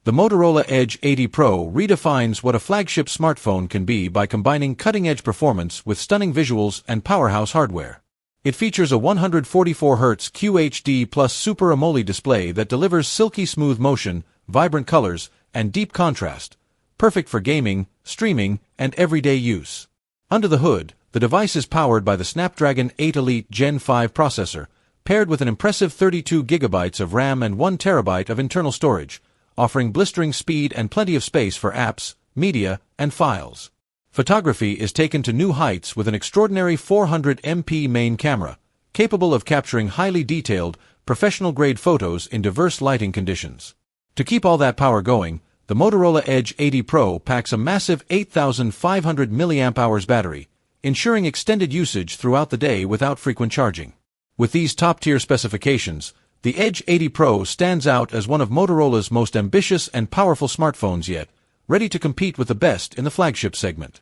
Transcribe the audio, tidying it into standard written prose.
The Motorola Edge 80 Pro redefines what a flagship smartphone can be by combining cutting-edge performance with stunning visuals and powerhouse hardware. It features a 144Hz QHD plus Super AMOLED display that delivers silky smooth motion, vibrant colors, and deep contrast, perfect for gaming, streaming, and everyday use. Under the hood, the device is powered by the Snapdragon 8 Elite Gen 5 processor, paired with an impressive 32GB of RAM and 1TB of internal storage, offering blistering speed and plenty of space for apps, media, and files. Photography is taken to new heights with an extraordinary 400MP main camera, capable of capturing highly detailed, professional-grade photos in diverse lighting conditions. To keep all that power going, the Motorola Edge 80 Pro packs a massive 8,500 mAh battery, ensuring extended usage throughout the day without frequent charging. With these top-tier specifications, the Edge 80 Pro stands out as one of Motorola's most ambitious and powerful smartphones yet, ready to compete with the best in the flagship segment.